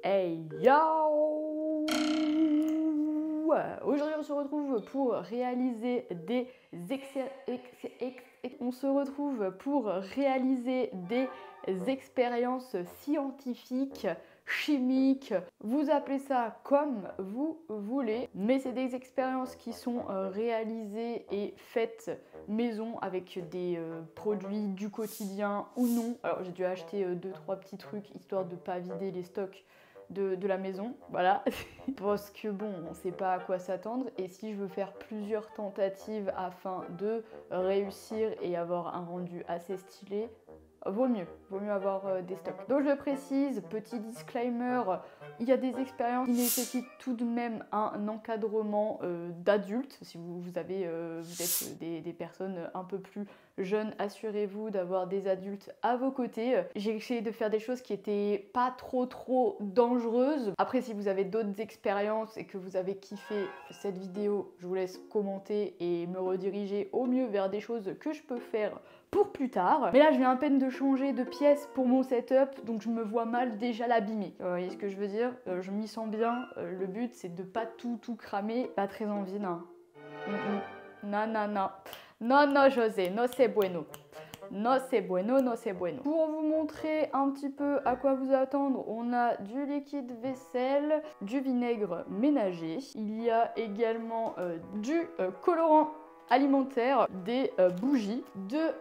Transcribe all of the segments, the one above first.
Hey yo! Aujourd'hui on se retrouve pour réaliser des expériences scientifiques, chimiques, vous appelez ça comme vous voulez, mais c'est des expériences qui sont réalisées et faites maison avec des produits du quotidien ou non. Alors j'ai dû acheter 2-3 petits trucs histoire de pas vider les stocks de la maison, voilà. Parce que bon, on sait pas à quoi s'attendre et si je veux faire plusieurs tentatives afin de réussir et avoir un rendu assez stylé, vaut mieux avoir des stocks. Donc je le précise, petit disclaimer, il y a des expériences qui nécessitent tout de même un encadrement d'adulte. Si vous êtes des personnes un peu plus jeunes, assurez-vous d'avoir des adultes à vos côtés. J'ai essayé de faire des choses qui étaient pas trop dangereuses. Après, si vous avez d'autres expériences et que vous avez kiffé cette vidéo, je vous laisse commenter et me rediriger au mieux vers des choses que je peux faire pour plus tard. Mais là, je viens à peine de changer de pièce pour mon setup, donc je me vois mal déjà l'abîmer. Vous voyez ce que je veux dire? Je m'y sens bien. Le but, c'est de pas tout cramer. Pas très envie, non. Non, José, no c'est bueno. No c'est bueno, no c'est bueno. Pour vous montrer un petit peu à quoi vous attendre, on a du liquide vaisselle, du vinaigre ménager. Il y a également du colorant alimentaire, des bougies, de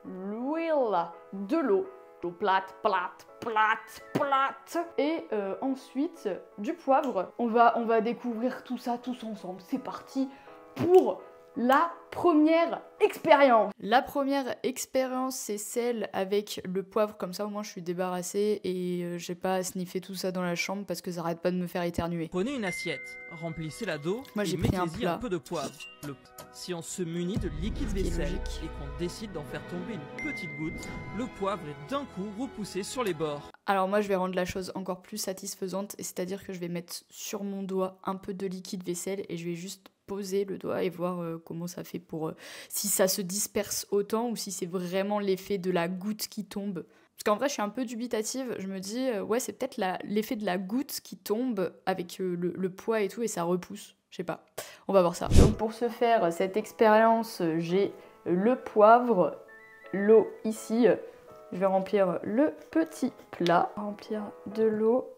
l'huile, de l'eau, plate, et ensuite du poivre. On va découvrir tout ça tous ensemble. C'est parti pour la première expérience. La première expérience, c'est celle avec le poivre, comme ça au moins je suis débarrassée et j'ai pas à sniffer tout ça dans la chambre parce que ça arrête pas de me faire éternuer. Prenez une assiette, remplissez-la d'eau et mettez-y un peu de poivre. Si on se munit de liquide vaisselle et qu'on décide d'en faire tomber une petite goutte, le poivre est d'un coup repoussé sur les bords. Alors moi je vais rendre la chose encore plus satisfaisante, c'est-à-dire que je vais mettre sur mon doigt un peu de liquide vaisselle et je vais juste poser le doigt et voir comment ça fait pour si ça se disperse autant ou si c'est vraiment l'effet de la goutte qui tombe. Parce qu'en vrai je suis un peu dubitative, je me dis ouais c'est peut-être l'effet de la goutte qui tombe avec le poids et tout et ça repousse, je sais pas, on va voir ça. Donc pour ce faire cette expérience, j'ai le poivre, l'eau ici, je vais remplir le petit plat, remplir de l'eau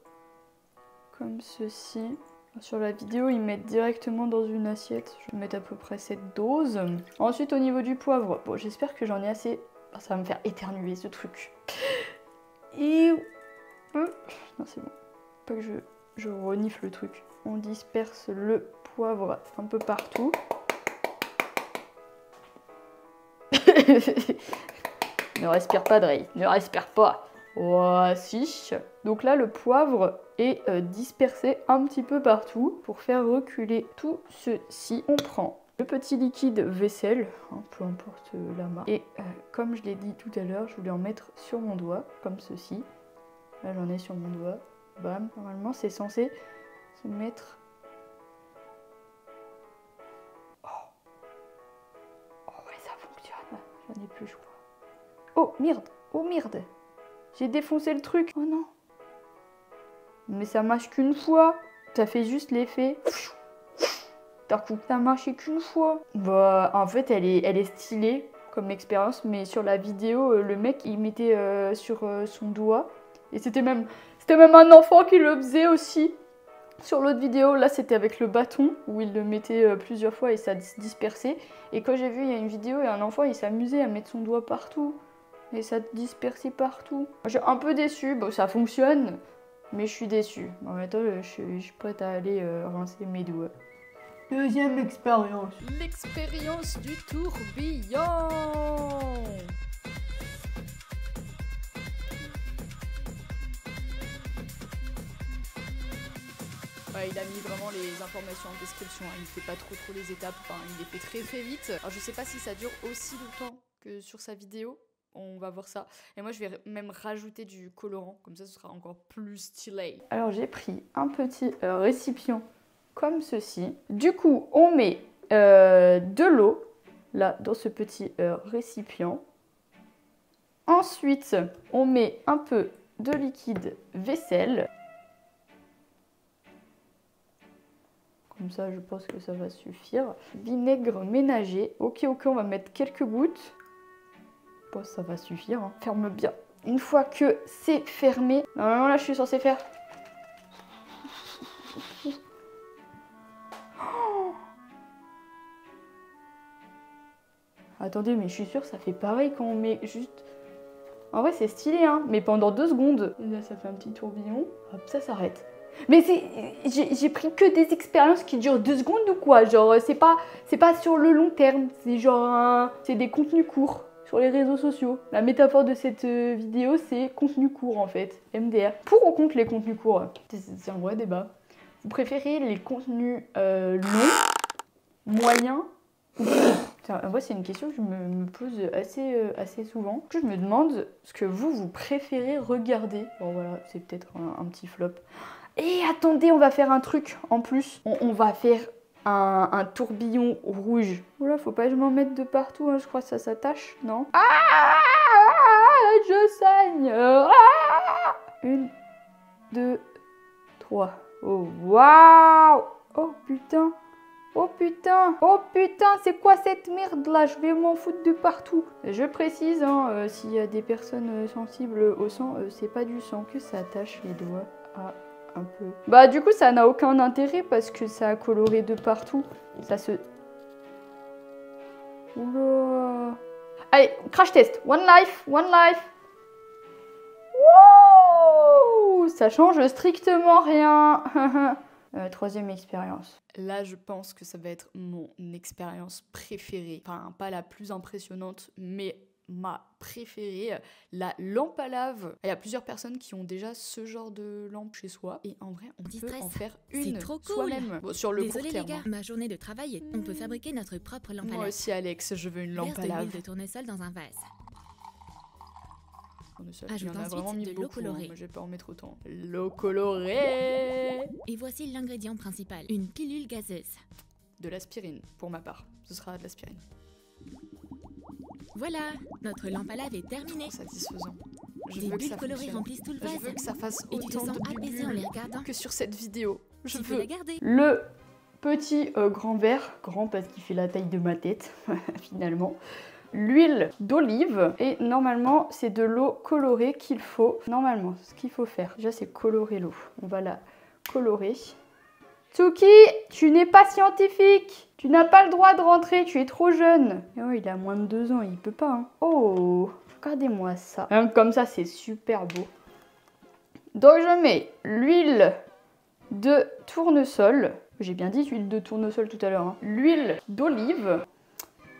comme ceci. Sur la vidéo, ils mettent directement dans une assiette. Je vais mettre à peu près cette dose. Ensuite, au niveau du poivre, bon, j'espère que j'en ai assez. Oh, ça va me faire éternuer ce truc. Et non, c'est bon. Pas que je renifle le truc. On disperse le poivre un peu partout. Ne respire pas, Drey. Ne respire pas. Voici. Donc là, le poivre est dispersé un petit peu partout. Pour faire reculer tout ceci, on prend le petit liquide vaisselle, hein, peu importe la marque. Et comme je l'ai dit tout à l'heure, je voulais en mettre sur mon doigt, comme ceci. Là, j'en ai sur mon doigt. Bam. Normalement, c'est censé se mettre... Oh ouais, ça fonctionne. J'en ai plus, je crois. Oh, merde. Oh, merde. J'ai défoncé le truc. Oh non. Mais ça marche qu'une fois. Ça fait juste l'effet. D'un coup. Ça marche qu'une fois. Bah, en fait, elle est stylée comme expérience. Mais sur la vidéo, le mec, il mettait sur son doigt. Et c'était même un enfant qui le faisait aussi. Sur l'autre vidéo, là, c'était avec le bâton. Où il le mettait plusieurs fois et ça se dispersait. Et quand j'ai vu, il y a une vidéo et un enfant, il s'amusait à mettre son doigt partout. Et ça dispersait partout. Je suis un peu déçue. Bon, ça fonctionne, mais je suis déçue. En même temps, je suis prête à aller rincer mes doigts. Deuxième expérience. L'expérience du tourbillon. Ouais, il a mis vraiment les informations en description. Hein. Il fait pas trop les étapes. Enfin, il les fait très vite. Alors, je sais pas si ça dure aussi longtemps que sur sa vidéo. On va voir ça. Et moi, je vais même rajouter du colorant. Comme ça, ce sera encore plus stylé. Alors, j'ai pris un petit récipient comme ceci. Du coup, on met de l'eau, là, dans ce petit récipient. Ensuite, on met un peu de liquide vaisselle. Comme ça, je pense que ça va suffire. Vinaigre ménager. Ok, on va mettre quelques gouttes. Je pense que ça va suffire. Hein. Ferme bien. Une fois que c'est fermé, normalement là, je suis censée faire... Oh, attendez, mais je suis sûre que ça fait pareil quand on met juste... En vrai, c'est stylé, hein, mais pendant 2 secondes. Et là, ça fait un petit tourbillon. Hop, ça s'arrête. Mais j'ai pris que des expériences qui durent 2 secondes ou quoi? Genre, c'est pas sur le long terme. C'est genre, c'est des contenus courts sur les réseaux sociaux. La métaphore de cette vidéo, c'est contenu court en fait. MDR. Pour ou contre les contenus courts? C'est un vrai débat. Vous préférez les contenus longs, moyens ou courts? En vrai, c'est une question que je me pose assez souvent. Je me demande ce que vous préférez regarder. Bon voilà, c'est peut-être un petit flop. Et attendez, on va faire un truc en plus. On va faire un tourbillon rouge. Oula, faut pas que je m'en mette de partout, hein. Je crois que ça s'attache, non? Ah, je saigne. 1, 2, 3. Oh, waouh. Oh putain. Oh putain, c'est quoi cette merde là? Je vais m'en foutre de partout. Je précise, hein, s'il y a des personnes sensibles au sang, c'est pas du sang que ça attache les doigts à un peu. Bah du coup ça n'a aucun intérêt parce que ça a coloré de partout. Ça se... Oula. Allez, crash test. One life. Wow, ça change strictement rien. Troisième expérience. Là, je pense que ça va être mon expérience préférée. Enfin, pas la plus impressionnante, mais ma préférée. La lampe à lave. Il y a plusieurs personnes qui ont déjà ce genre de lampe chez soi. Et en vrai, on peut en faire une soi-même. Bon, sur le court terme. Les gars, ma journée de travail, on peut fabriquer notre propre lampe à lave. Moi aussi, Alex, je veux une lampe à lave. Verse de l'huile de tournesol dans un vase. Ajoute ensuite de l'eau colorée. Moi, je vais pas en mettre autant. L'eau colorée. Et voici l'ingrédient principal, une pilule gazeuse. De l'aspirine, pour ma part. Ce sera de l'aspirine. Voilà, notre lampe à lave est terminée. C'est trop satisfaisant. Les bulles colorées remplissent tout le vase. Je veux que ça fasse et tu te autant sens de apaisé en les regardant que sur cette vidéo. Je veux la garder. Le petit grand verre, grand parce qu'il fait la taille de ma tête, finalement. L'huile d'olive et normalement c'est de l'eau colorée qu'il faut. Normalement, ce qu'il faut faire, déjà c'est colorer l'eau. On va la colorer. Tsuki, tu n'es pas scientifique. Tu n'as pas le droit de rentrer, tu es trop jeune. Oh, il a moins de 2 ans, il peut pas. Hein. Oh, regardez-moi ça. Même comme ça, c'est super beau. Donc je mets l'huile de tournesol. J'ai bien dit huile de tournesol tout à l'heure. Hein. L'huile d'olive.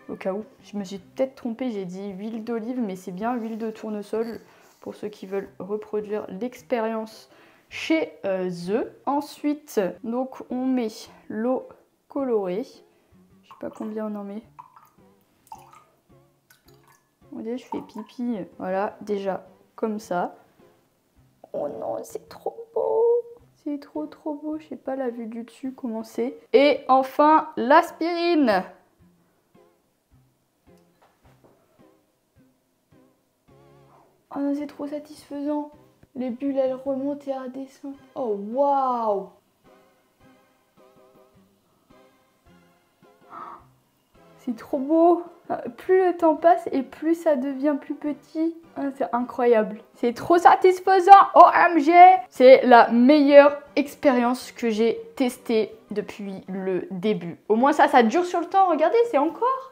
Au cas où, je me suis peut-être trompée, j'ai dit huile d'olive, mais c'est bien huile de tournesol pour ceux qui veulent reproduire l'expérience chez eux. Ensuite, donc on met l'eau colorée. Je sais pas combien on en met. On dirait que je fais pipi. Voilà, déjà comme ça. Oh non, c'est trop beau. C'est trop beau. Je sais pas la vue du dessus comment c'est. Et enfin, l'aspirine. Oh non, c'est trop satisfaisant. Les bulles, elles remontent et elles redescendent. Oh, waouh! C'est trop beau. Plus le temps passe et plus ça devient plus petit. C'est incroyable. C'est trop satisfaisant. OMG! C'est la meilleure expérience que j'ai testée depuis le début. Au moins ça dure sur le temps. Regardez, c'est encore.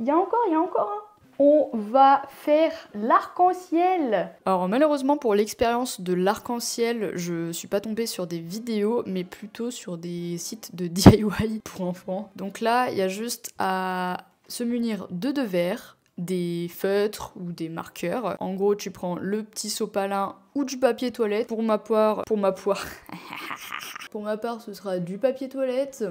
Il y a encore. Hein. On va faire l'arc-en-ciel. Alors malheureusement pour l'expérience de l'arc-en-ciel, je suis pas tombée sur des vidéos, mais plutôt sur des sites de DIY pour enfants. Donc là, il y a juste à se munir de 2 verres, des feutres ou des marqueurs. En gros, tu prends le petit sopalin ou du papier toilette. Pour ma part, ce sera du papier toilette.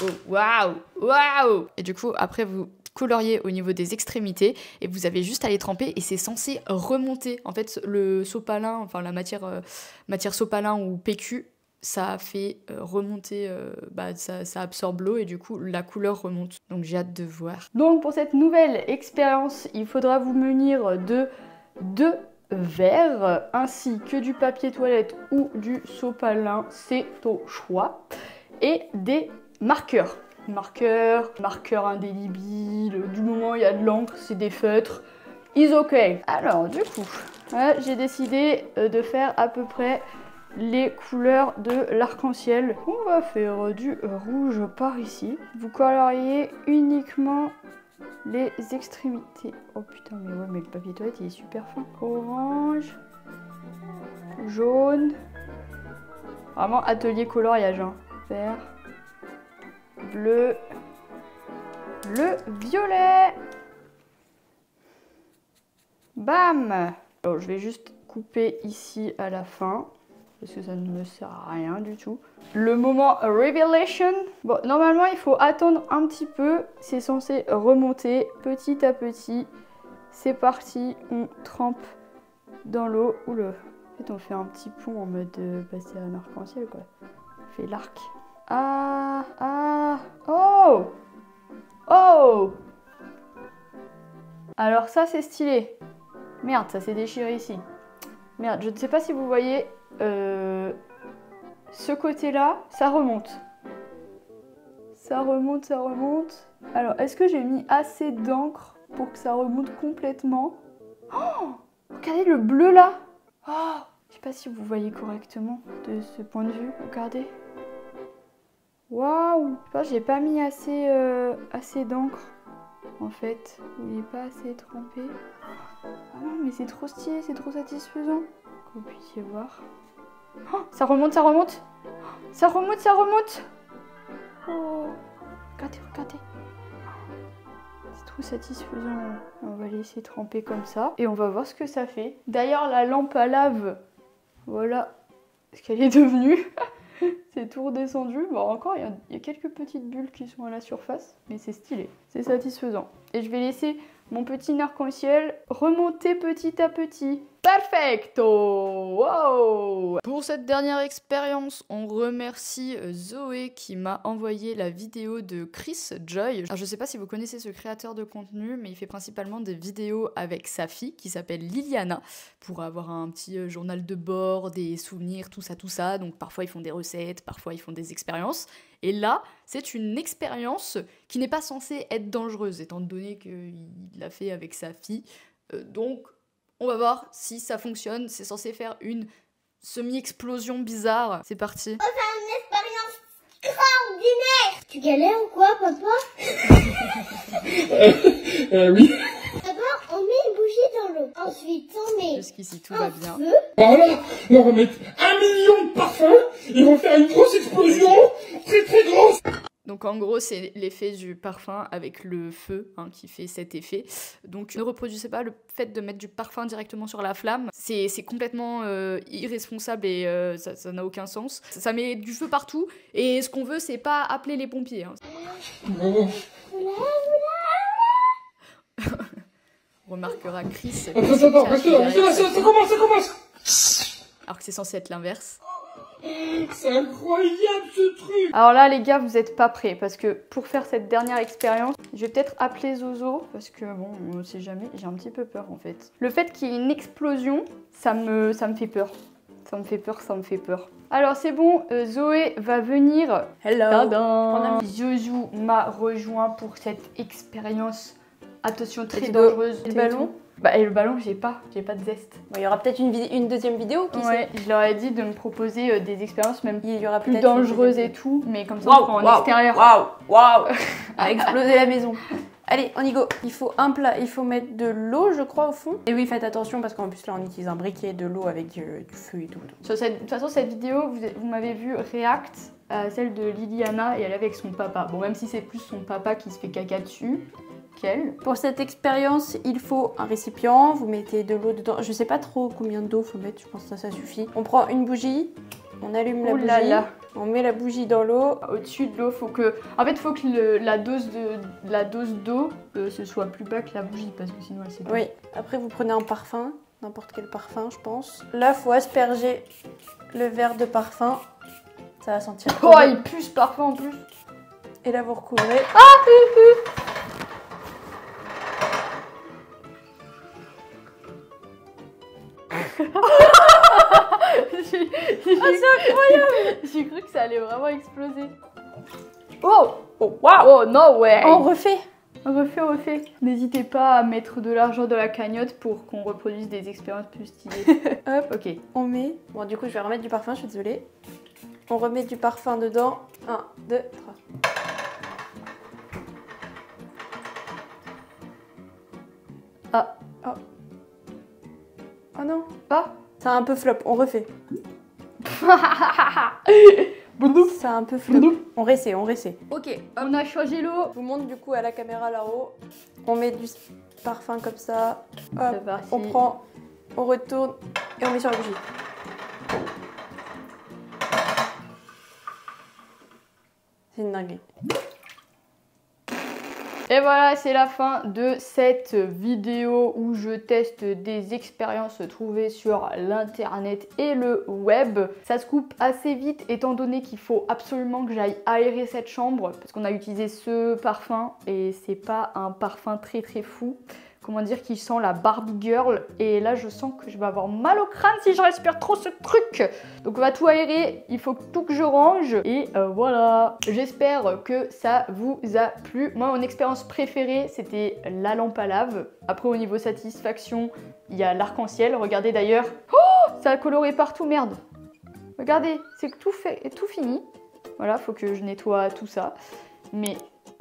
Oh, waouh! Et du coup, après, vous coloriez au niveau des extrémités et vous avez juste à les tremper et c'est censé remonter. En fait, le sopalin, enfin la matière sopalin ou PQ, ça fait remonter, ça absorbe l'eau et du coup la couleur remonte. Donc j'ai hâte de voir. Donc pour cette nouvelle expérience, il faudra vous munir de 2 verres ainsi que du papier toilette ou du sopalin, c'est au choix. et des marqueurs. Marqueurs indélébiles, du moment où il y a de l'encre, c'est des feutres. Is ok. Alors du coup, j'ai décidé de faire à peu près les couleurs de l'arc-en-ciel. On va faire du rouge par ici. Vous coloriez uniquement les extrémités. Oh putain, mais ouais, mais le papier toilette il est super fin. Orange, jaune. Vraiment atelier coloriage, hein. Vert, bleu, le violet. Bam! Alors, je vais juste couper ici à la fin, parce que ça ne me sert à rien du tout. Le moment Revelation. Bon, normalement, il faut attendre un petit peu. C'est censé remonter petit à petit. C'est parti, on trempe dans l'eau. Oula, en fait, on fait un petit pont en mode passer à un arc-en-ciel, quoi. On fait l'arc. Oh! Oh! Alors ça, c'est stylé. Merde, ça s'est déchiré ici. Merde, je ne sais pas si vous voyez ce côté-là, ça remonte. Ça remonte, ça remonte. Alors, est-ce que j'ai mis assez d'encre pour que ça remonte complètement? Oh, regardez le bleu là. Oh, je sais pas si vous voyez correctement de ce point de vue. Regardez. Waouh. Je pense que j'ai pas mis assez d'encre. En fait, il n'est pas assez trempé. Ah non, mais c'est trop stylé, c'est trop satisfaisant. Que vous puissiez voir. Oh, ça remonte, ça remonte. Ça remonte, ça remonte. Oh, regardez, regardez. C'est trop satisfaisant. On va laisser tremper comme ça. Et on va voir ce que ça fait. D'ailleurs, la lampe à lave, voilà ce qu'elle est devenue. C'est tout redescendu. Bon, encore, il y a quelques petites bulles qui sont à la surface, mais c'est stylé, c'est satisfaisant. Et je vais laisser mon petit arc-en-ciel remonter petit à petit. Perfecto! Wow! Pour cette dernière expérience, on remercie Zoé qui m'a envoyé la vidéo de Chris Joy. Alors, je sais pas si vous connaissez ce créateur de contenu, mais il fait principalement des vidéos avec sa fille qui s'appelle Liliana pour avoir un petit journal de bord, des souvenirs, tout ça. Donc parfois ils font des recettes, parfois ils font des expériences. Et là, c'est une expérience qui n'est pas censée être dangereuse étant donné qu'il l'a fait avec sa fille. Donc on va voir si ça fonctionne. C'est censé faire une semi-explosion bizarre. C'est parti. On va faire une expérience extraordinaire. Tu galères ou quoi, papa? Oui. D'abord, on met une bougie dans l'eau. Ensuite, on met jusqu'ici tout va bien. feu. Voilà, on va mettre 1 million de parfums. Ils vont faire une grosse explosion. Très très grosse. Donc en gros, c'est l'effet du parfum avec le feu qui fait cet effet. Donc ne reproduisez pas le fait de mettre du parfum directement sur la flamme. C'est complètement irresponsable et ça n'a aucun sens. Ça met du feu partout et ce qu'on veut, c'est pas appeler les pompiers. On remarquera Chris. Ça commence. Alors que c'est censé être l'inverse. C'est incroyable ce truc. Alors là les gars, vous êtes pas prêts parce que pour faire cette dernière expérience, je vais peut-être appeler Zozo parce que bon, on sait jamais, j'ai un petit peu peur en fait. Le fait qu'il y ait une explosion, ça me fait peur. Ça me fait peur. Alors c'est bon, Zoé va venir. Hello. Tadam. Zozo m'a rejoint pour cette expérience. Attention, très dangereuse. Le ballon. Bah et le ballon, j'ai pas de zeste. Bon, il y aura peut-être une deuxième vidéo qui ouais, je leur ai dit de me proposer des expériences même il y aura plus dangereuses et tout, mais comme ça on prend en extérieur. Waouh à exploser la maison. Allez, on y go. Il faut un plat, il faut mettre de l'eau, je crois, au fond. Et oui, faites attention parce qu'en plus là, on utilise un briquet, de l'eau avec du feu et tout. De toute façon, cette vidéo, vous m'avez vu react à celle de Liliana et elle est avec son papa. Bon, même si c'est plus son papa qui se fait caca dessus. Pour cette expérience, il faut un récipient, vous mettez de l'eau dedans. Je sais pas trop combien d'eau faut mettre, je pense que ça suffit. On prend une bougie, on allume la bougie, on met la bougie dans l'eau. Au-dessus de l'eau, faut que la dose d'eau ce soit plus bas que la bougie parce que sinon elle s'éteint. Oui, après vous prenez un parfum, n'importe quel parfum je pense. Là, faut asperger le verre de parfum, ça va sentir. Oh, il pue ce parfum en plus. Et là, vous recouvrez. C'est incroyable. J'ai cru que ça allait vraiment exploser. Oh! Oh, waouh! Oh, no way! On refait. Refait. N'hésitez pas à mettre de l'argent dans la cagnotte pour qu'on reproduise des expériences plus stylées. Hop, ok. On met... Bon, du coup, je vais remettre du parfum, je suis désolée. On remet du parfum dedans. 1, 2, 3. Ah. Oh. Oh non. Ah. Ça a un peu flop, on refait. Ça a un peu flop. On réessaie. Ok, on a changé l'eau. Je vous montre du coup à la caméra là-haut. On met du parfum comme ça. Hop, on prend, on retourne et on met sur la bougie. C'est une dinguerie. Et voilà, c'est la fin de cette vidéo où je teste des expériences trouvées sur l'internet et le web. Ça se coupe assez vite étant donné qu'il faut absolument que j'aille aérer cette chambre parce qu'on a utilisé ce parfum et c'est pas un parfum très fou. Comment dire, qui sent la Barbie Girl. Et là, je sens que je vais avoir mal au crâne si je respire trop ce truc. Donc, on va tout aérer. Il faut tout que je range. Et voilà. J'espère que ça vous a plu. Moi, mon expérience préférée, c'était la lampe à lave. Après, au niveau satisfaction, il y a l'arc-en-ciel. Regardez d'ailleurs. Oh, ça a coloré partout, merde. Regardez, c'est tout fait et tout fini. Voilà, faut que je nettoie tout ça. Mais...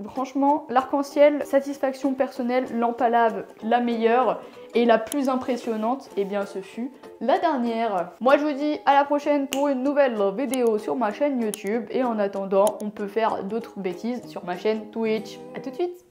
franchement, l'arc-en-ciel, satisfaction personnelle, lampe à lave, la meilleure et la plus impressionnante, eh bien ce fut la dernière. Moi je vous dis à la prochaine pour une nouvelle vidéo sur ma chaîne YouTube et en attendant, on peut faire d'autres bêtises sur ma chaîne Twitch. A tout de suite.